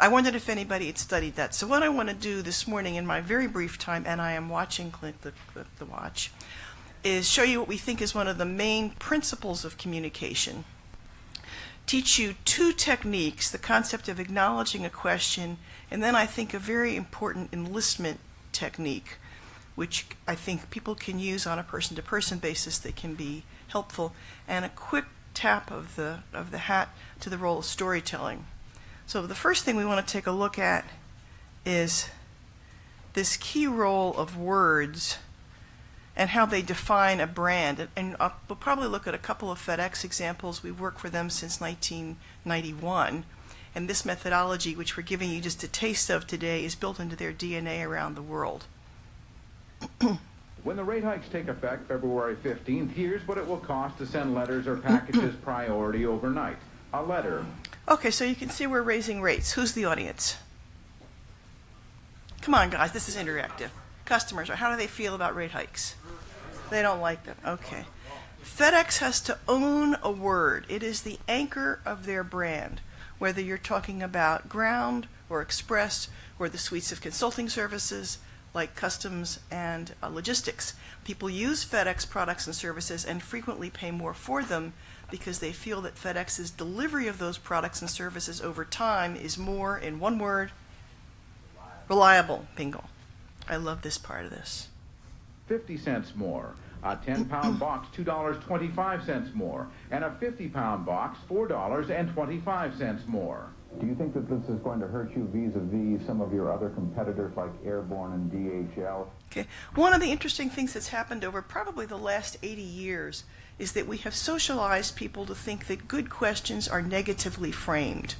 I wondered if anybody had studied that. So what I want to do this morning in my very brief time, and I am watching Clint the watch, is show you what we think is one of the main principles of communication. Teach you two techniques, the concept of acknowledging a question, and then I think a very important enlistment technique, which I think people can use on a person-to-person basis that can be helpful, and a quick tap of the hat to the role of storytelling. So the first thing we want to take a look at is this key role of words and how they define a brand. And we'll probably look at a couple of FedEx examples. We've worked for them since 1991. And this methodology, which we're giving you just a taste of today, is built into their DNA around the world. When the rate hikes take effect February 15th, here's what it will cost to send letters or packages priority overnight. A letter. Okay, so you can see we're raising rates. Who's the audience? Come on, guys, this is interactive. Customers, how do they feel about rate hikes? They don't like them. Okay. FedEx has to own a word. It is the anchor of their brand, whether you're talking about ground or express or the suites of consulting services like customs and logistics. People use FedEx products and services and frequently pay more for them because they feel that FedEx's delivery of those products and services over time is more, in one word, reliable. Bingo. I love this part of this. 50 cents more. A 10-pound box, $2.25 more. And a 50-pound box, $4.25 more. Do you think that this is going to hurt you vis-a-vis some of your other competitors like Airborne and DHL? Okay. One of the interesting things that's happened over probably the last 80 years is that we have socialized people to think that good questions are negatively framed.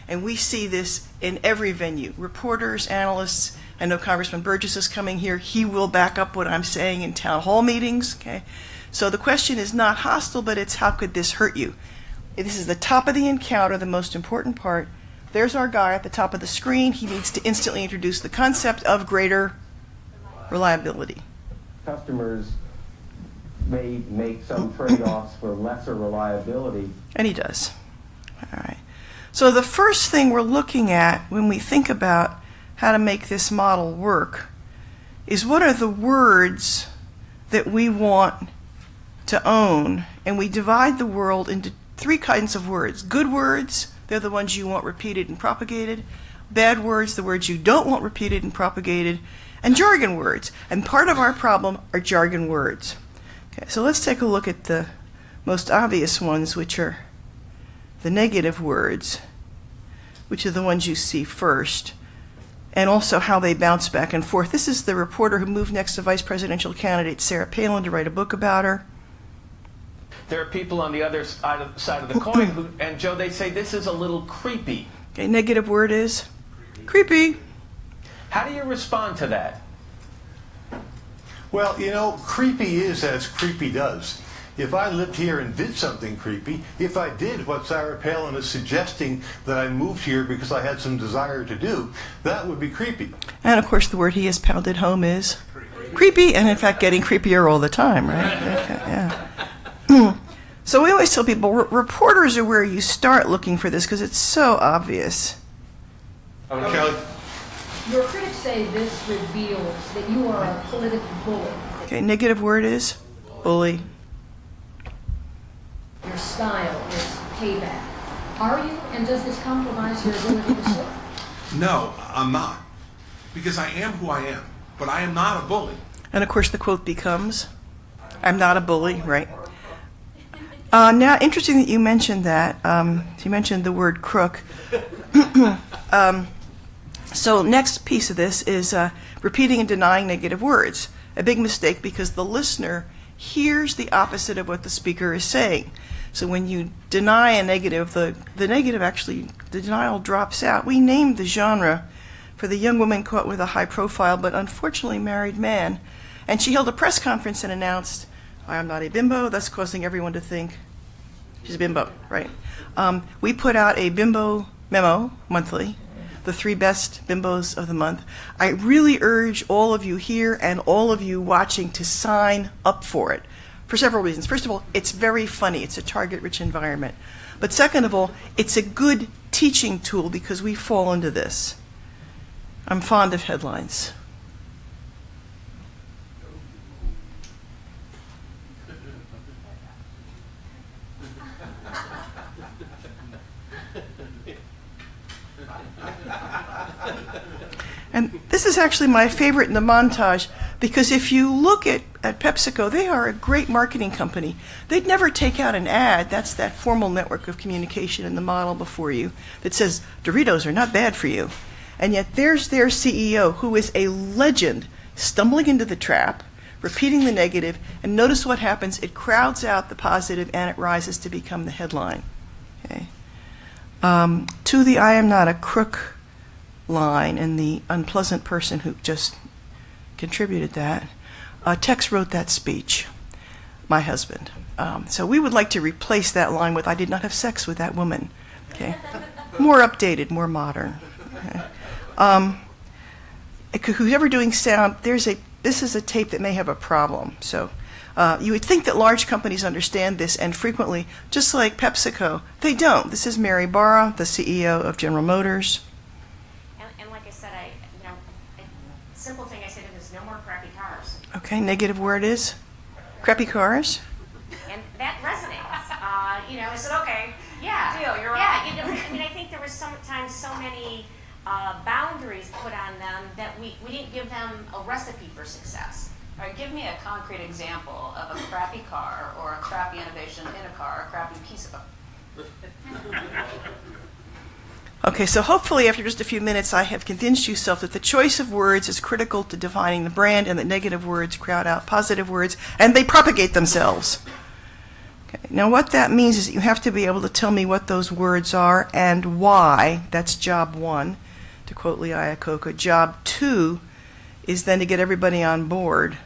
And we see this in every venue. Reporters, analysts, I know Congressman Burgess is coming here. He will back up what I'm saying in town hall meetings. Okay. So the question is not hostile, but it's how could this hurt you? This is the top of the encounter, the most important part. There's our guy at the top of the screen. He needs to instantly introduce the concept of greater reliability. Customers may make some trade-offs for lesser reliability. And he does. All right. So the first thing we're looking at when we think about how to make this model work is what are the words that we want to own, and we divide the world into three kinds of words. Good words, they're the ones you want repeated and propagated. Bad words, the words you don't want repeated and propagated. And jargon words. And part of our problem are jargon words. Okay, so let's take a look at the most obvious ones, which are the negative words, which are the ones you see first, and also how they bounce back and forth. This is the reporter who moved next to vice presidential candidate Sarah Palin to write a book about her. There are people on the other side of the coin who, and Joe, they say this is a little creepy. Okay, negative word is creepy. How do you respond to that? Well, you know, creepy is as creepy does. If I lived here and did something creepy, if I did what Sarah Palin is suggesting that I moved here because I had some desire to do, that would be creepy. And of course the word he has pounded home is creepy, and in fact getting creepier all the time, right? Okay, yeah. So we always tell people, reporters are where you start looking for this because it's so obvious. Kelly? Your critics say this reveals that you are a political bully. Okay, negative word is bully. Your style is payback. Are you, and does this compromise your ability to serve? No, I'm not. Because I am who I am, but I am not a bully. And of course the quote becomes, I'm not a bully, right? Now, interesting that you mentioned that. You mentioned the word crook. So next piece of this is repeating and denying negative words. A big mistake because the listener hears the opposite of what the speaker is saying. So when you deny a negative, the negative actually, the denial drops out. We named the genre for the young woman caught with a high profile but unfortunately married man. And she held a press conference and announced, I am not a bimbo, thus causing everyone to think she's a bimbo, right? We put out a bimbo memo monthly, the 3 best bimbos of the month. I really urge all of you here and all of you watching to sign up for it for several reasons. First of all, it's very funny. It's a target-rich environment. But second of all, it's a good teaching tool because we fall into this. I'm fond of headlines. And this is actually my favorite in the montage, because if you look at PepsiCo, they are a great marketing company. They'd never take out an ad, that's that formal network of communication in the model before you, that says Doritos are not bad for you. And yet there's their CEO, who is a legend, stumbling into the trap, repeating the negative, and notice what happens. It crowds out the positive and it rises to become the headline. Okay. To the I am not a crook line, and the unpleasant person who just contributed that, Tex wrote that speech, my husband. So we would like to replace that line with, I did not have sex with that woman. Okay, more updated, more modern. Okay. Whoever doing sound, this is a tape that may have a problem. So you would think that large companies understand this, and frequently, just like PepsiCo, they don't. This is Merrie Spaeth, the CEO of General Motors. And like I said, simple thing I said is no more crappy cars. Okay, negative word is crappy cars. And that resonates. I said, okay, yeah. Deal, you're yeah, right. I mean, I think there was sometimes so many boundaries put on them that we didn't give them a recipe for success. All right, give me a concrete example of a crappy car or a crappy innovation in a car, a crappy piece of Okay, so hopefully after just a few minutes I have convinced yourself that the choice of words is critical to defining the brand, and that negative words crowd out positive words and they propagate themselves. Okay, now what that means is that you have to be able to tell me what those words are and why. That's job one, to quote Lee Iacocca. Job two is then to get everybody on board.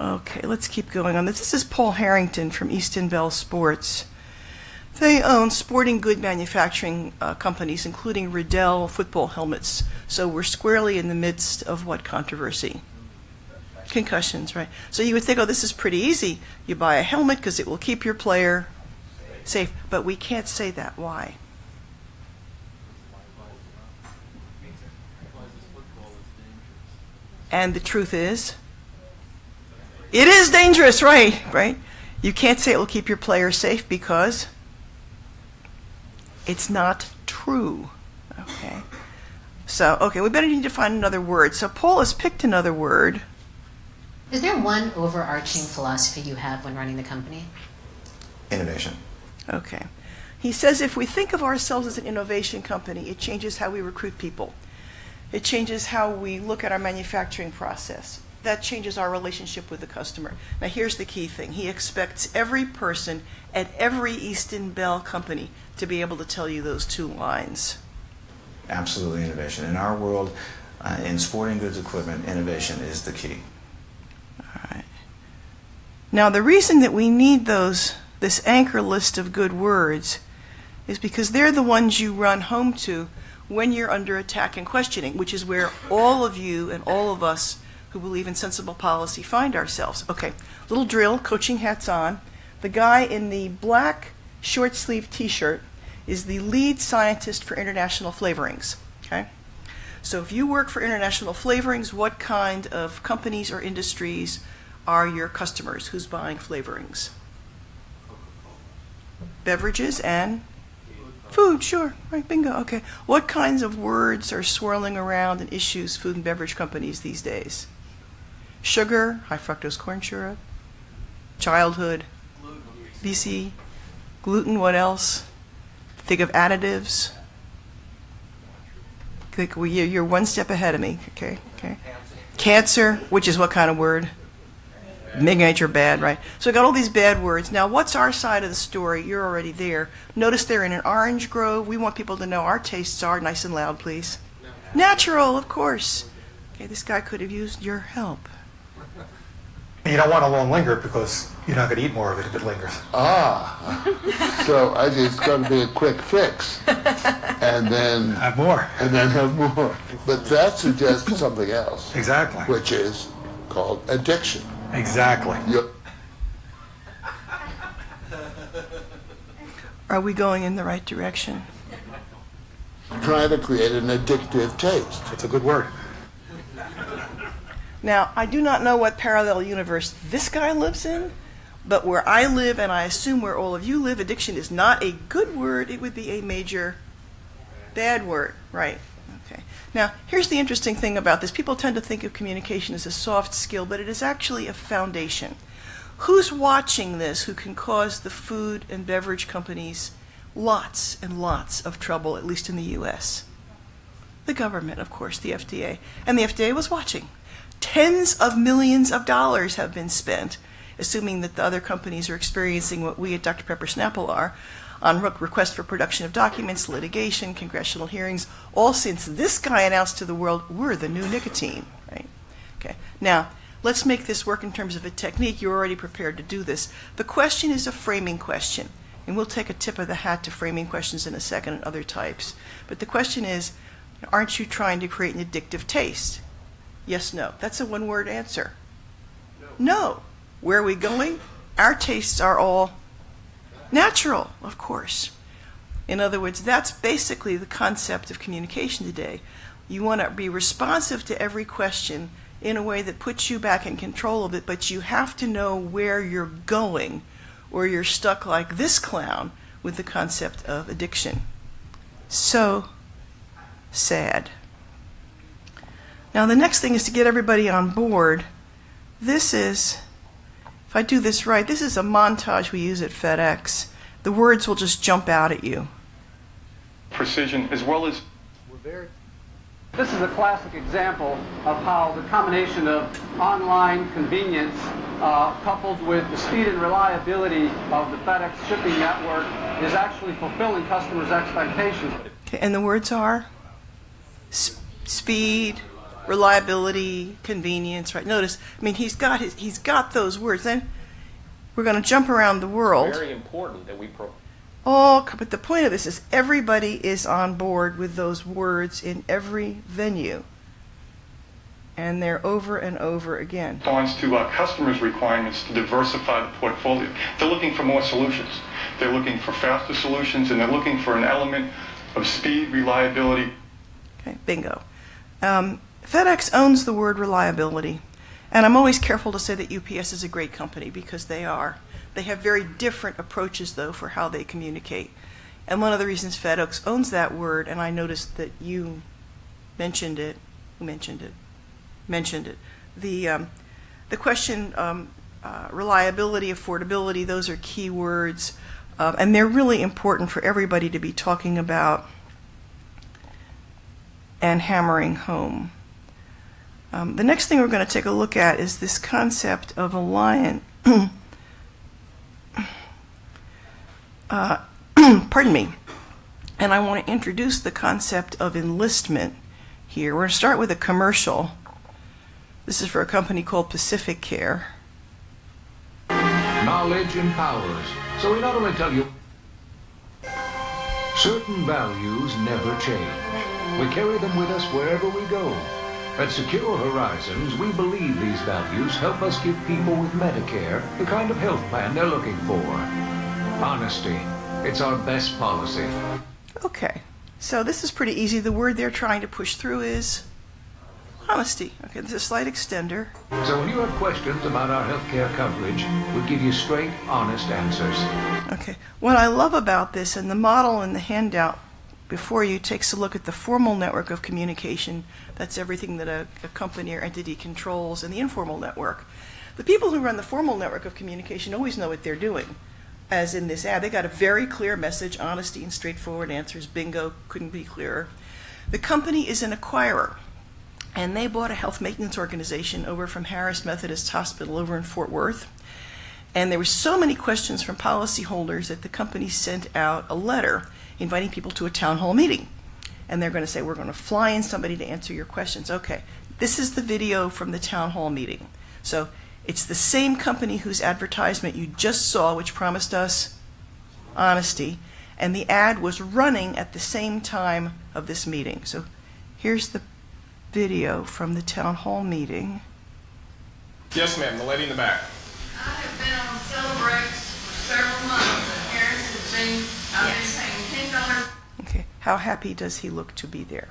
Okay, let's keep going on this. This is Paul Harrington from Easton Bell Sports. They own sporting good manufacturing companies, including Riddell football helmets. So we're squarely in the midst of what controversy? Concussions, right? So you would think, oh, this is pretty easy. You buy a helmet because it will keep your player safe. But we can't say that. Why? And the truth is, it is dangerous, right? You can't say it will keep your player safe because it's not true. Okay. So, we better need to find another word. So Paul has picked another word. Is there one overarching philosophy you have when running the company? Innovation. Okay. He says if we think of ourselves as an innovation company, it changes how we recruit people. It changes how we look at our manufacturing process. That changes our relationship with the customer. Now here's the key thing. He expects every person at every Easton Bell company to be able to tell you those two lines. Absolutely innovation. In our world, in sporting goods equipment, innovation is the key. All right. Now the reason that we need this anchor list of good words is because they're the ones you run home to when you're under attack and questioning, which is where all of you and all of us who believe in sensible policy find ourselves. Okay, little drill, coaching hats on. The guy in the black short sleeve t-shirt is the lead scientist for international flavorings. Okay, so if you work for international flavorings, what kind of companies or industries are your customers? Who's buying flavorings? Beverages and food, sure, right, bingo, okay. What kinds of words are swirling around in issues food and beverage companies these days? Sugar, high fructose corn syrup, childhood, BC, gluten, what else? Think of additives. You're one step ahead of me, okay. Cancer, which is what kind of word? Nature, bad, right? So I got all these bad words. Now, what's our side of the story? You're already there. Notice they're in an orange grove. We want people to know our tastes are nice and loud, please. Natural, of course. Okay, this guy could have used your help. You don't want to long linger because you're not going to eat more of it if it lingers. So it's going to be a quick fix, and then have more, But that suggests something else. Exactly. Which is called addiction. Exactly. All Are we going in the right direction? Try to create an addictive taste. That's a good word. Now, I do not know what parallel universe this guy lives in, but where I live, and I assume where all of you live, addiction is not a good word. It would be a major bad word, right? Okay. Now, here's the interesting thing about this. People tend to think of communication as a soft skill, but it is actually a foundation. Who's watching this who can cause the food and beverage companies lots and lots of trouble, at least in the U.S.? The government, of course, the FDA. And the FDA was watching. Tens of millions of dollars have been spent, assuming that the other companies are experiencing what we at Dr. Pepper Snapple are, on request for production of documents, litigation, congressional hearings, all since this guy announced to the world, we're the new nicotine, right? Okay. Now, let's make this work in terms of a technique. You're already prepared to do this. The question is a framing question, and we'll take a tip of the hat to framing questions in a second and other types. But the question is, aren't you trying to create an addictive taste? Yes, no. That's a one-word answer. No. Where are we going? Our tastes are all natural, of course. In other words, that's basically the concept of communication today. You want to be responsive to every question in a way that puts you back in control of it, but you have to know where you're going, or you're stuck like this clown with the concept of addiction. So sad. Now, the next thing is to get everybody on board. This is, if I do this right, this is a montage we use at FedEx. The words will just jump out at you. Precision, as well as... This is a classic example of how the combination of online convenience coupled with the speed and reliability of the FedEx shipping network is actually fulfilling customers' expectations. Okay, and the words are speed, reliability, convenience, right? Notice, I mean, he's got those words. Then we're going to jump around the world. Very important that we But the point of this is everybody is on board with those words in every venue. And they're over and over again. Responds to customers' requirements to diversify the portfolio. They're looking for more solutions. They're looking for faster solutions, and they're looking for an element of speed, reliability. Okay, bingo. FedEx owns the word reliability. And I'm always careful to say that UPS is a great company, because they are. They have very different approaches, though, for how they communicate. And one of the reasons FedEx owns that word, and I noticed that you mentioned it. Who mentioned it? Mentioned it. The question, reliability, affordability, those are key words. And they're really important for everybody to be talking about and hammering home. The next thing we're going to take a look at is this concept of alliance. Pardon me. And I want to introduce the concept of enlistment here. We're going to start with a commercial. This is for a company called Pacific Care. Knowledge empowers. So we not only tell you certain values never change. We carry them with us wherever we go. At Secure Horizons, we believe these values help us give people with Medicare the kind of health plan they're looking for. Honesty. It's our best policy. Okay, so this is pretty easy. The word they're trying to push through is honesty. Okay, this is a slight extender. So when you have questions about our healthcare coverage, we'll give you straight, honest answers. Okay, what I love about this, and the model in the handout before you takes a look at the formal network of communication. That's everything that a company or entity controls, and the informal network. The people who run the formal network of communication always know what they're doing. As in this ad, they got a very clear message, honesty and straightforward answers. Bingo, couldn't be clearer. The company is an acquirer, and they bought a health maintenance organization over from Harris Methodist Hospital over in Fort Worth. And there were so many questions from policyholders that the company sent out a letter inviting people to a town hall meeting. And they're going to say, we're going to fly in somebody to answer your questions. Okay, this is the video from the town hall meeting. So it's the same company whose advertisement you just saw, which promised us honesty, and the ad was running at the same time of this meeting. So here's the video from the town hall meeting. Yes, ma'am, the lady in the back. I have been on cell breaks for several months, and Harrington seems, I How happy does he look to be there?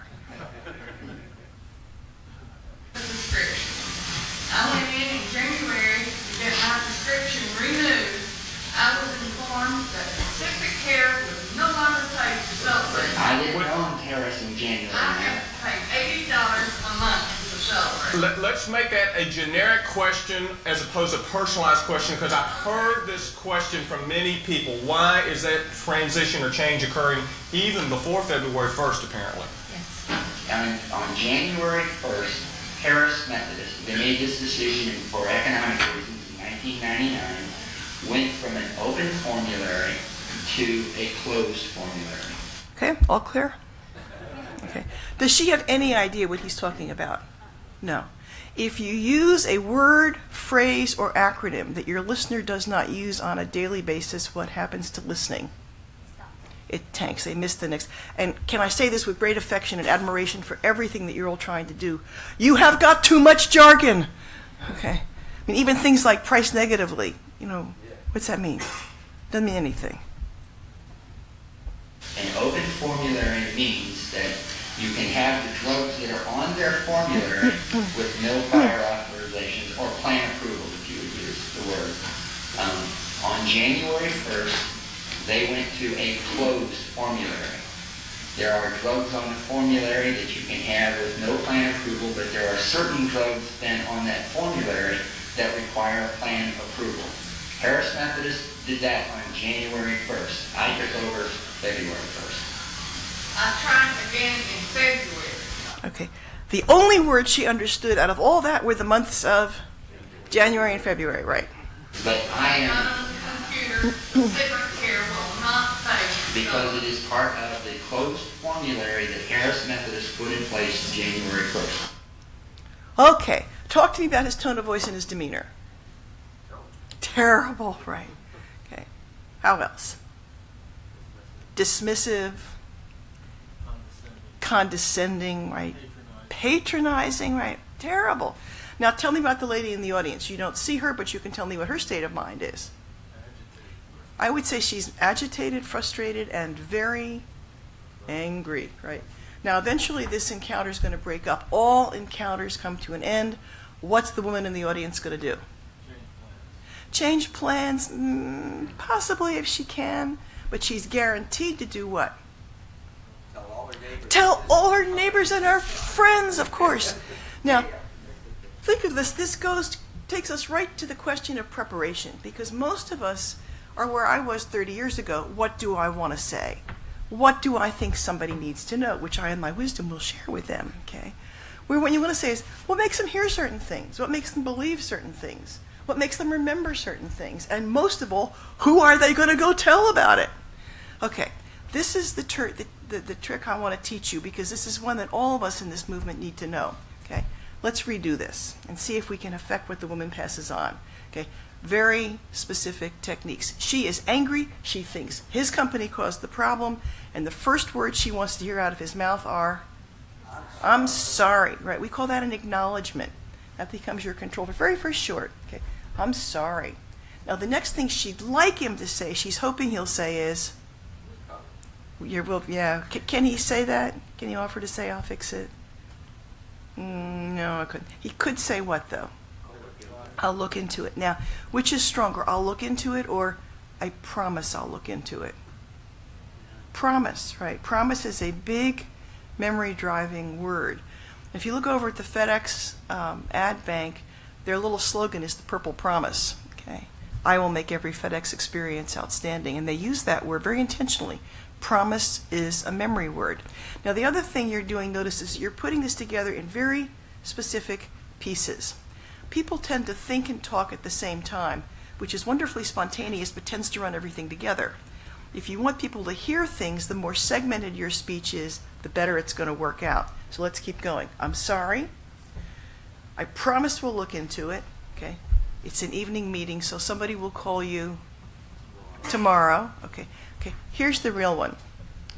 I went in January to get my prescription renewed. I was informed that Pacific Care would no longer pay for Celebrate. I didn't know in Paris in January. I have to pay $80 a month for Celebrate. Let's make that a generic question as opposed to a personalized question, because I've heard this question from many people. Why is that transition or change occurring even before February 1st, apparently? On January 1st, Harris Methodist, they made this decision for economic reasons in 1999, went from an open formulary to a closed formulary. Okay, all clear? Okay. Does she have any idea what he's talking about? No. If you use a word, phrase, or acronym that your listener does not use on a daily basis, what happens to listening? It tanks. They miss the next. And can I say this with great affection and admiration for everything that you're all trying to do? You have got too much jargon. Okay. I mean, even things like price negatively. You know, what's that mean? Doesn't mean anything. An open formulary means that you can have the drugs that are on their formulary with no prior authorizations or plan approval, if you would use the word. On January 1st, they went to a closed formulary. There are drugs on the formulary that you can have with no plan approval, but there are certain drugs then on that formulary that require plan approval. Harris Methodist did that on January 1st. I took over February 1st. I tried again in February. Okay. The only words she understood out of all that were the months of January and February, right? But I am... Not on the computer. Pacific Care will not pay. Because it is part of the closed formulary that Harris Methodist put in place January 1st. Okay. Talk to me about his tone of voice and his demeanor. Terrible, right? Okay. How else? Dismissive, condescending, right? Patronizing, right? Terrible. Now tell me about the lady in the audience. You don't see her, but you can tell me what her state of mind is. I would say she's agitated, frustrated, and very angry, right? Now eventually this encounter is going to break up. All encounters come to an end. What's the woman in the audience going to do? Change plans, possibly if she can, but she's guaranteed to do what? Tell all her neighbors and her friends, of course. Now, think of this. This takes us right to the question of preparation, because most of us are where I was 30 years ago. What do I want to say? What do I think somebody needs to know, which I, in my wisdom, will share with them, okay? Where what you want to say is, what makes them hear certain things? What makes them believe certain things? What makes them remember certain things? And most of all, who are they going to go tell about it? Okay, this is the trick I want to teach you, because this is one that all of us in this movement need to know. Okay, let's redo this and see if we can affect what the woman passes on. Okay, very specific techniques. She is angry. She thinks his company caused the problem, and the first words she wants to hear out of his mouth are, "I'm sorry." Right? We call that an acknowledgement. That becomes your control. Very, very short. Okay, "I'm sorry." Now the next thing she'd like him to say, she's hoping he'll say is, yeah. Can he say that? Can he offer to say, "I'll fix it"? No, I couldn't. He could say what, though? "I'll look into it." Now, which is stronger? "I'll look into it," or "I promise I'll look into it"? Promise, right? Promise is a big memory-driving word. If you look over at the FedEx ad bank, their little slogan is the Purple Promise. Okay, "I will make every FedEx experience outstanding," and they use that word very intentionally. Promise is a memory word. Now the other thing you're doing, notice, is you're putting this together in very specific pieces. People tend to think and talk at the same time, which is wonderfully spontaneous but tends to run everything together. If you want people to hear things, the more segmented your speech is, the better it's going to work out. So let's keep going. "I'm sorry. I promise we'll look into it." Okay. It's an evening meeting, so somebody will call you tomorrow. Okay. Okay, here's the real one.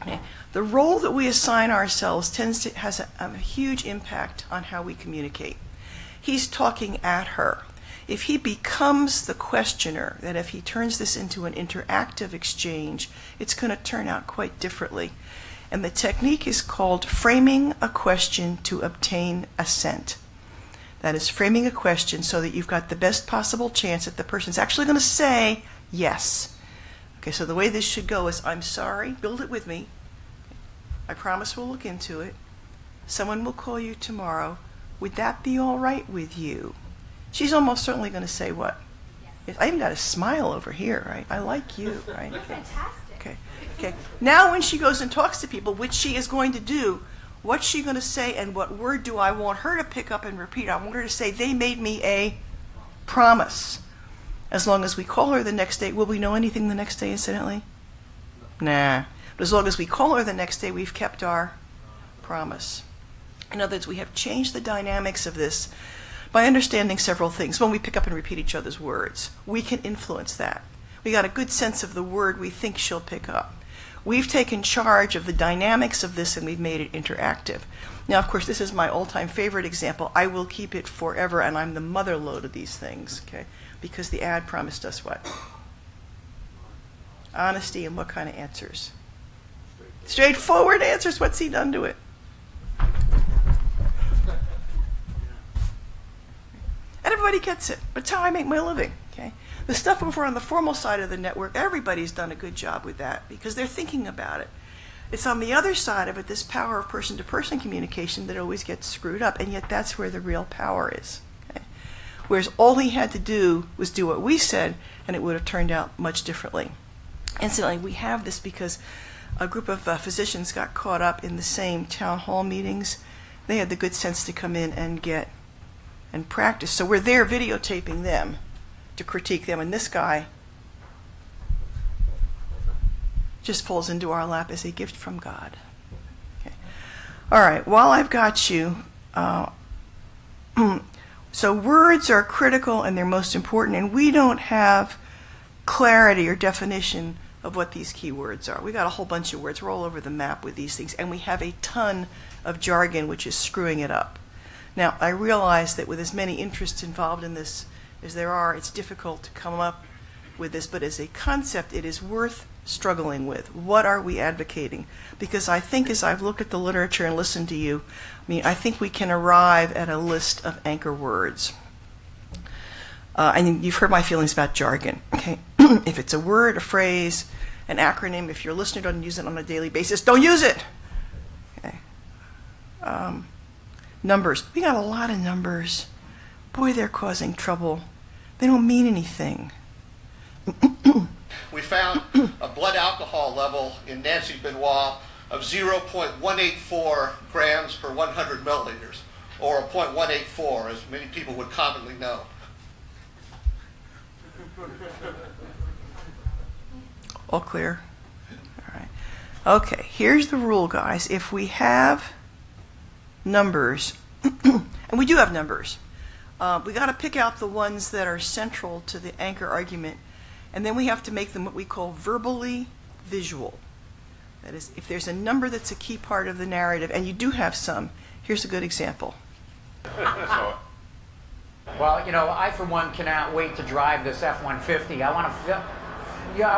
Okay. The role that we assign ourselves has a huge impact on how we communicate. He's talking at her. If he becomes the questioner, that if he turns this into an interactive exchange, it's going to turn out quite differently. And the technique is called framing a question to obtain assent. That is framing a question so that you've got the best possible chance that the person's actually going to say yes. Okay, so the way this should go is, I'm sorry, build it with me. I promise we'll look into it. Someone will call you tomorrow. Would that be all right with you? She's almost certainly going to say what? Yes. I even got a smile over here, right? I like you, right? You're fantastic. Okay. Okay. Now when she goes and talks to people, which she is going to do, what's she going to say and what word do I want her to pick up and repeat? I want her to say, they made me a promise. As long as we call her the next day, will we know anything the next day, incidentally? Nah. But as long as we call her the next day, we've kept our promise. In other words, we have changed the dynamics of this by understanding several things. When we pick up and repeat each other's words, we can influence that. We got a good sense of the word we think she'll pick up. We've taken charge of the dynamics of this and we've made it interactive. Now, of course, this is my all-time favorite example. I will keep it forever, and I'm the mother lode of these things, okay? Because the ad promised us what? Honesty, and what kind of answers? Straightforward answers. What's he done to it? Everybody gets it. But it's how I make my living, okay? The stuff over on the formal side of the network, everybody's done a good job with that because they're thinking about it. It's on the other side of it, this power of person-to-person communication, that always gets screwed up, and yet that's where the real power is. Okay? Whereas all he had to do was do what we said, and it would have turned out much differently. Incidentally, we have this because a group of physicians got caught up in the same town hall meetings. They had the good sense to come in and get and practice. So we're there videotaping them to critique them, and this guy just falls into our lap as a gift from God. Okay. All right, while I've got you, so words are critical and they're most important, and we don't have clarity or definition of what these key words are. We got a whole bunch of words. We're all over the map with these things, and we have a ton of jargon which is screwing it up. Now, I realize that with as many interests involved in this as there are, it's difficult to come up with this, but as a concept, it is worth struggling with. What are we advocating? Because I think as I've looked at the literature and listened to you, I think we can arrive at a list of anchor words. And you've heard my feelings about jargon. Okay, if it's a word, a phrase, an acronym, if your listener doesn't use it on a daily basis, don't use it. Okay. Numbers. We got a lot of numbers. Boy, they're causing trouble. They don't mean anything. We found a blood alcohol level in Nancy Benoit of 0.184 grams per 100 milliliters, or a 0.184, as many people would commonly know. All clear? All right. Okay, here's the rule, guys. If we have numbers, and we do have numbers, we got to pick out the ones that are central to the anchor argument, and then we have to make them what we call verbally visual. That is, if there's a number that's a key part of the narrative, and you do have some, here's a good example. Well, I for one cannot wait to drive this F-150. I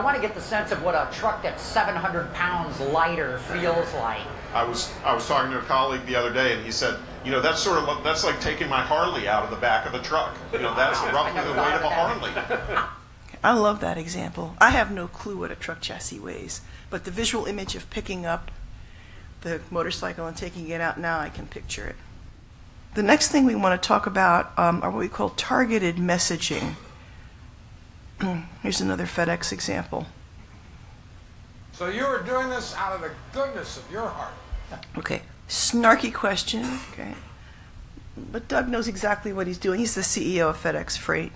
want to get the sense of what a truck that's 700 pounds lighter feels like. I was talking to a colleague the other day, and he said, that's like taking my Harley out of the back of the truck. That's roughly the weight of a Harley. I love that example. I have no clue what a truck chassis weighs, but the visual image of picking up the motorcycle and taking it out, now I can picture it. The next thing we want to talk about are what we call targeted messaging. Here's another FedEx example. So you were doing this out of the goodness of your heart. Okay, snarky question. Okay, but Doug knows exactly what he's doing. He's the CEO of FedEx Freight.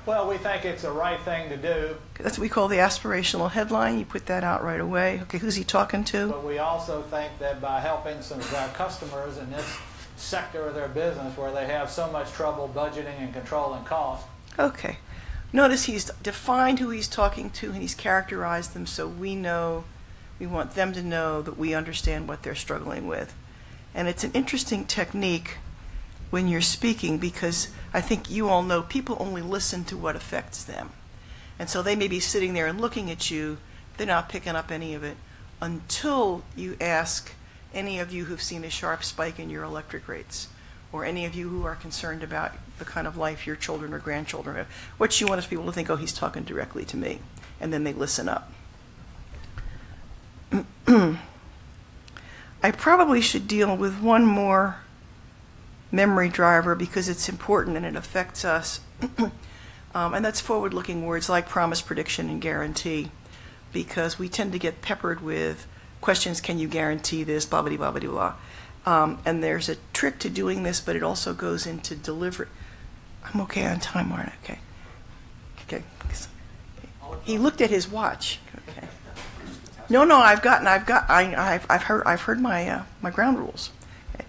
Well, we think it's the right thing to do. Okay, that's what we call the aspirational headline. You put that out right away. Okay, who's he talking to? But we also think that by helping some of our customers in this sector of their business where they have so much trouble budgeting and controlling costs. Okay. Notice he's defined who he's talking to and he's characterized them so we want them to know that we understand what they're struggling with. And it's an interesting technique when you're speaking because I think you all know people only listen to what affects them. And so they may be sitting there and looking at you, they're not picking up any of it. until you ask any of you who've seen a sharp spike in your electric rates, or any of you who are concerned about the kind of life your children or grandchildren have. What you want is people to think, oh, he's talking directly to me, and then they listen up. I probably should deal with one more memory driver because it's important and it affects us. And that's forward-looking words like promise, prediction, and guarantee, because we tend to get peppered with questions, can you guarantee this, blah, blah, blah, blah, blah. And there's a trick to doing this, but it also goes into delivery. I'm okay on time, aren't I? Okay. Okay. He looked at his watch. Okay. No, I've heard my my ground rules. Okay.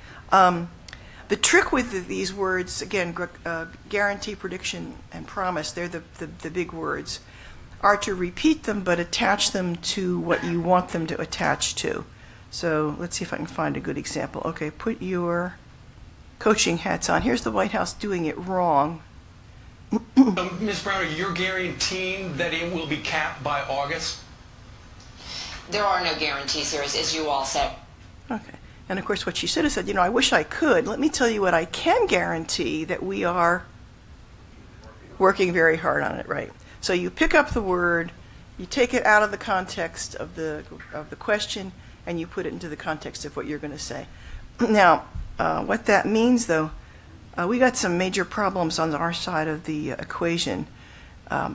The trick with these words, again, guarantee, prediction, and promise, they're the big words, are to repeat them but attach them to what you want them to attach to. So let's see if I can find a good example. Okay, put your coaching hats on. Here's the White House doing it wrong. Ms. Browner, you're guaranteeing that it will be capped by August? There are no guarantees here, as you all said. Okay. And of course what she should have said, I wish I could. Let me tell you what I can guarantee, that we are working very hard on it, right? So you pick up the word, you take it out of the context of the question, and you put it into the context of what you're going to say. Now, what that means, though, we got some major problems on our side of the equation.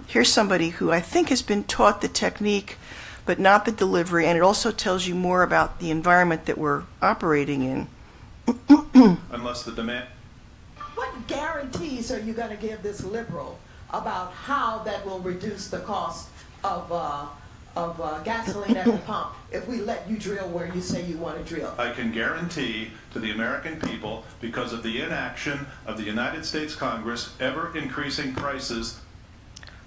Here's somebody who I think has been taught the technique, but not the delivery, and it also tells you more about the environment that we're operating in. Unless the demand. What guarantees are you going to give this liberal about how that will reduce the cost of gasoline at the pump if we let you drill where you say you want to drill? I can guarantee to the American people, because of the inaction of the United States Congress ever increasing prices.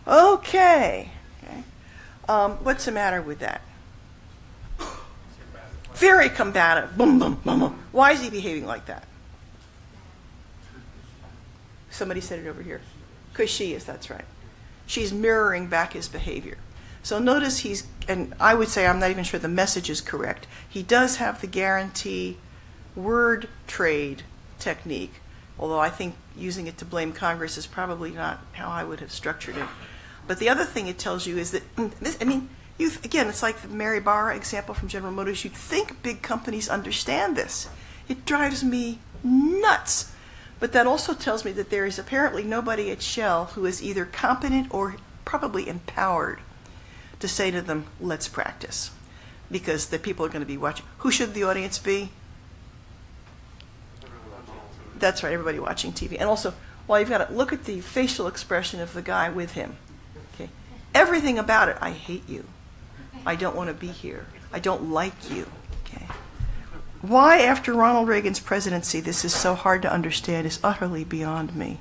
Okay. What's the matter with that? Very combative. Boom, boom, boom, boom. Why is he behaving like that? Somebody said it over here. Because she is, that's right. She's mirroring back his behavior. So notice and I would say I'm not even sure the message is correct. He does have the guarantee word trade technique, although I think using it to blame Congress is probably not how I would have structured it. But the other thing it tells you is that, again, it's like the Mary Barra example from General Motors. You'd think big companies understand this. It drives me nuts. But that also tells me that there is apparently nobody at Shell who is either competent or probably empowered to say to them, let's practice. Because the people are going to be watching. Who should the audience be? That's right, everybody watching TV. And also, well, you've got to look at the facial expression of the guy with him. Okay, everything about it, I hate you. I don't want to be here. I don't like you. Okay. Why, after Ronald Reagan's presidency, this is so hard to understand is utterly beyond me.